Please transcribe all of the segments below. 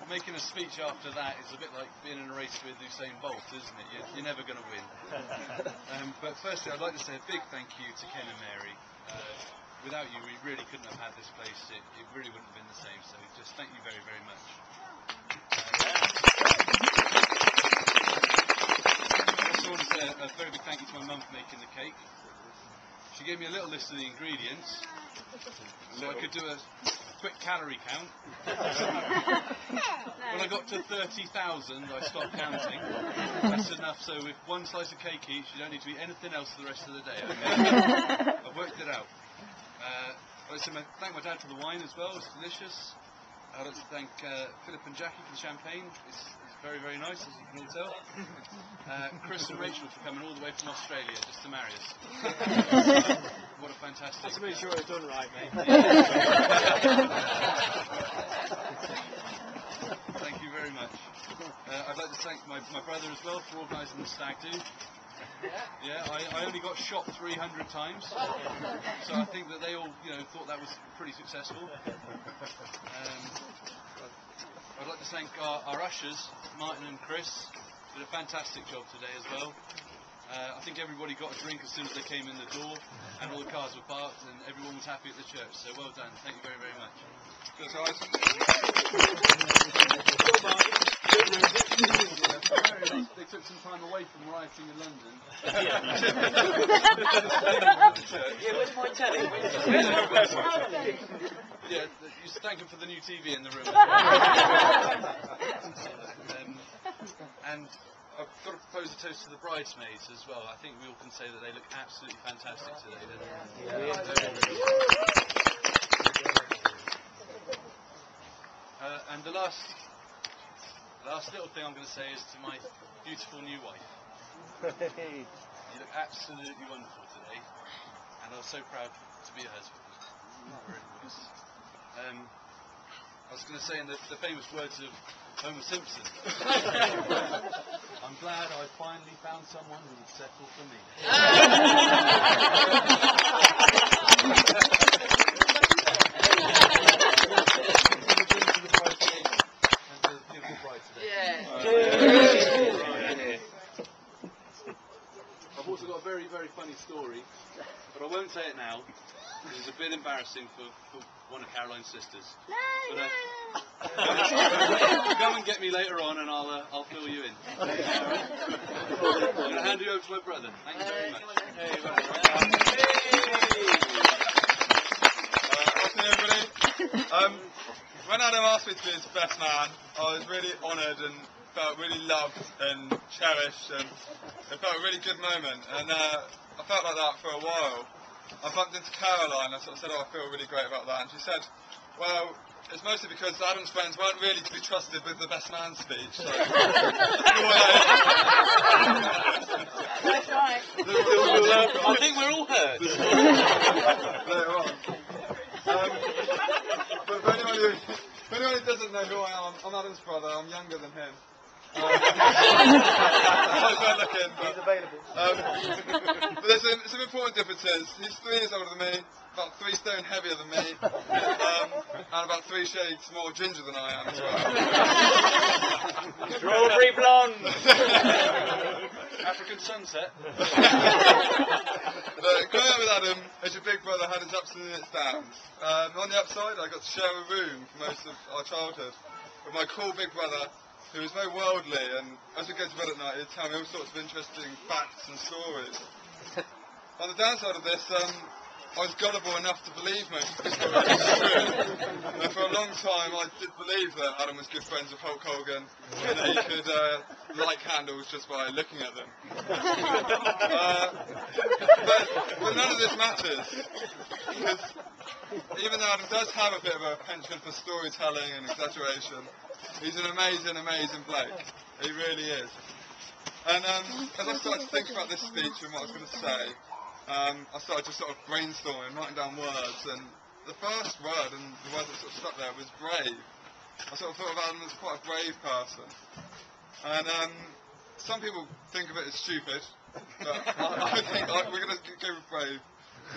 making a speech after that is a bit like being in a race with Usain Bolt, isn't it? You're never going to win. But firstly, I'd like to say a big thank you to Ken and Mary. Without you, we really couldn't have had this place. It really wouldn't have been the same. So just thank you very, very much. I also want to say a very big thank you to my mum for making the cake. She gave me a little list of the ingredients, so I could do a quick calorie count. When I got to 30,000, I stopped counting. That's enough, so with one slice of cake each, you don't need to eat anything else for the rest of the day. Okay? I've worked it out. I'd like to thank my dad for the wine as well, it's delicious. I'd like to thank Philip and Jackie for the champagne, it's very, very nice, as you can all tell. Chris and Rachel for coming all the way from Australia just to marry us. What a fantastic... That's to make sure it's done right, mate. Thank you very much. I'd like to thank my brother as well for organising the stag do. Yeah, I only got shot 300 times, so I think that they all, thought that was pretty successful. I'd like to thank our ushers, Martin and Chris, did a fantastic job today as well. I think everybody got a drink as soon as they came in the door, and all the cars were parked, and everyone was happy at the church, so well done. Thank you very, very much. Good, guys. They took some time away from rioting in London. Yeah, where's my telly? Yeah, you thank them for the new TV in the room. And I've got to propose a toast to the bridesmaids as well. I think we all can say that they look absolutely fantastic today, don't they? And the last little thing I'm going to say is to my beautiful new wife. You look absolutely wonderful today, and I was so proud to be a husband. Really was. I was going to say in the famous words of Homer Simpson, I'm glad I finally found someone who would settle for me. I've also got a very, very funny story, but I won't say it now. It's a bit embarrassing for one of Caroline's sisters. But, come and get me later on, and I'll fill you in. I'm going to hand you over to my brother. Thank you very much. Afternoon, everybody. When Adam asked me to be his best man, I was really honoured and felt really loved and cherished, and it felt a really good moment. And I felt like that for a while. I bumped into Caroline, I sort of said, I feel really great about that, and she said, well, it's mostly because Adam's friends weren't really to be trusted with the best man speech, so... That's right. I think we're all hurt. Later on. But for anyone who doesn't know who I am, I'm Adam's brother, I'm younger than him. He's available. But there's some important differences. He's 3 years older than me, about 3 stone heavier than me, and about 3 shades more ginger than I am as well. Strawberry blonde. African sunset. But growing up with Adam as your big brother had its ups and its downs. On the upside, I got to share a room for most of our childhood with my cool big brother, who was very worldly, and as we go to bed at night, he'd tell me all sorts of interesting facts and stories. On the downside of this, I was gullible enough to believe most of the stories was true. And for a long time, I did believe that Adam was good friends with Hulk Hogan, and that he could light candles just by looking at them. But none of this matters, because even though Adam does have a bit of a penchant for storytelling and exaggeration, he's an amazing, amazing bloke. He really is. And as I started to think about this speech and what I was going to say, I started just sort of brainstorming, writing down words, and the first word, and the word that sort of stuck there, was brave. I sort of thought of Adam as quite a brave person. And some people think of it as stupid, but I think we're going to go with brave.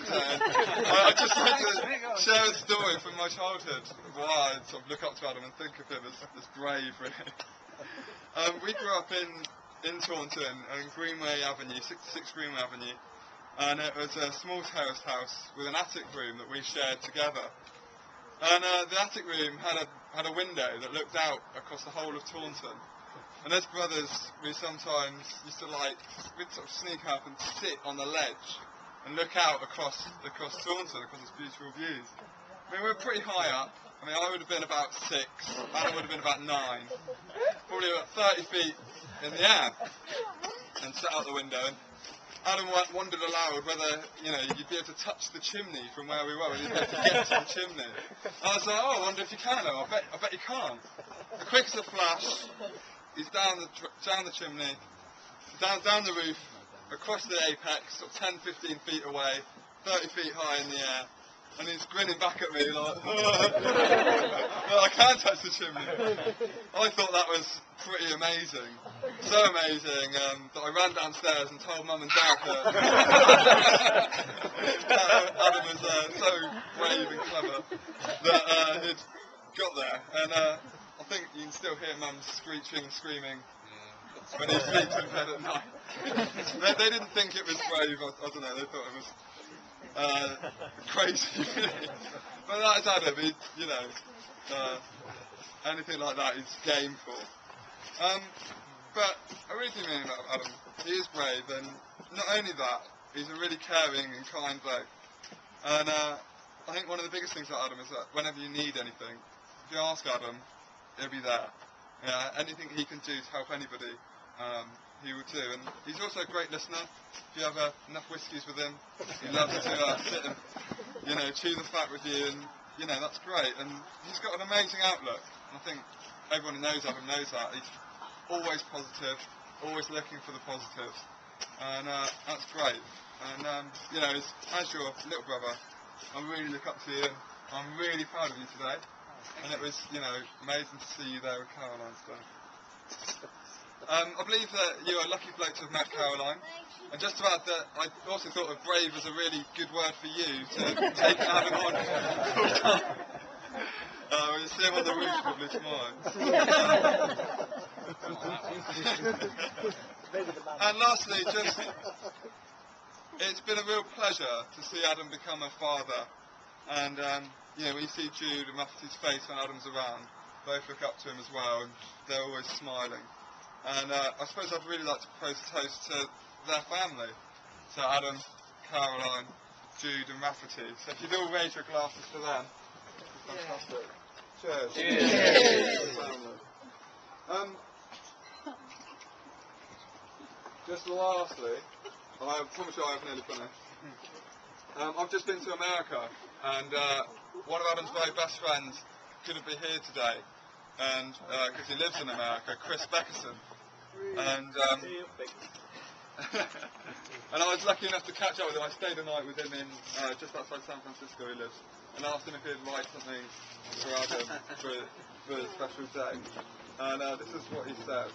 I just like to share a story from my childhood, why I sort of look up to Adam and think of him as brave, really. We grew up in Taunton, on Greenway Avenue, 66 Greenway Avenue, and it was a small terraced house with an attic room that we shared together. And the attic room had a window that looked out across the whole of Taunton. And as brothers, we sometimes used to we'd sort of sneak up and sit on the ledge and look out across Taunton, across its beautiful views. I mean, we were pretty high up. I mean, I would have been about 6, Adam would have been about 9, probably about 30 feet in the air, and sat out the window. And Adam wondered aloud whether, you'd be able to touch the chimney from where we were, whether you'd be able to get to the chimney. And I was like, oh, I wonder if you can. I bet you can't. The quick as a flash, he's down the chimney, down the roof, across the apex, sort of 10, 15 feet away, 30 feet high in the air, and he's grinning back at me like, well, I can't touch the chimney. I thought that was pretty amazing. So amazing that I ran downstairs and told Mum and Dad that Adam was so brave and clever that he'd got there. And I think you can still hear Mum screaming when he sleeps in bed at night. They didn't think it was brave, I don't know, they thought it was crazy, really. But that's Adam, anything like that is game for. But I really do mean about Adam, he is brave, and not only that, he's a really caring and kind bloke. And I think one of the biggest things about Adam is that whenever you need anything, if you ask Adam, he'll be there. Anything he can do to help anybody, he will do. And he's also a great listener. If you have enough whiskies with him, he loves to sit and, chew the fat with you, and, that's great. And he's got an amazing outlook. And I think everyone who knows Adam knows that. He's always positive, always looking for the positives. And that's great. And, as your little brother, I really look up to you, and I'm really proud of you today. And it was, amazing to see you there with Caroline today. I believe that you're a lucky bloke to have met Caroline. And just to add that, I also thought that brave was a really good word for you to take Adam on full time. We'll see him on the roof probably tomorrow. And lastly, it's been a real pleasure to see Adam become a father. And we see Jude and Rafferty's face when Adam's around. Both look up to him as well, and they're always smiling. And I suppose I'd really like to propose a toast to their family. So Adam, Caroline, Jude and Rafferty. So if you'd all raise your glasses for them. Fantastic. Cheers. Cheers. Just lastly, I promise you I've nearly finished. I've just been to America, and one of Adam's very best friends couldn't be here today, and because he lives in America, Chris Beckerson, and and I was lucky enough to catch up with him. I stayed a night with him in just outside San Francisco. He lives, and asked him if he'd write something for Adam for a special day, and this is what he said.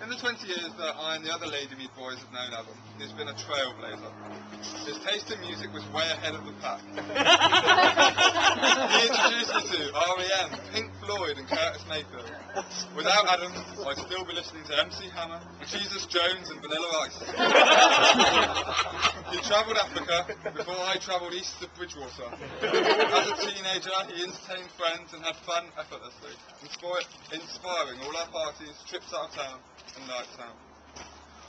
In the 20 years that I and the other Lady Mead boys have known Adam, he's been a trailblazer. His taste in music was way ahead of the pack. He introduced me to R.E.M., Pink Floyd and Curtis Mayfield. Without Adam, I'd still be listening to MC Hammer, Jesus Jones and Vanilla Ice. He travelled Africa before I travelled east of Bridgewater. As a teenager, he entertained friends and had fun effortlessly, inspiring all our parties, trips out of town, and nights out.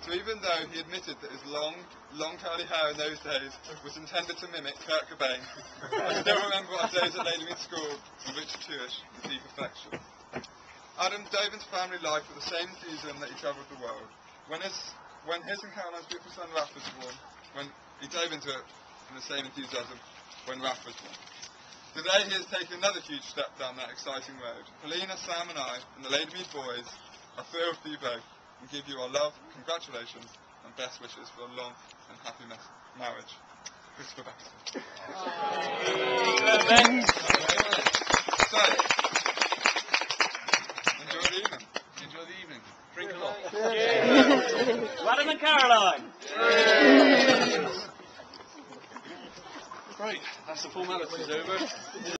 So even though he admitted that his long curly hair in those days was intended to mimic Kurt Cobain, I still remember our days at Lady Mead School in which Jewish was deep affection. Adam dove into family life with the same enthusiasm that he travelled the world. When his and Caroline's beautiful son Raph was born, when he dove into it in the same enthusiasm when Raph was born. Today he has taken another huge step down that exciting road. Helena, Sam and I, and the Lady Mead boys are thrilled for you both and give you our love, congratulations and best wishes for a long and happy marriage. Christopher Baxter.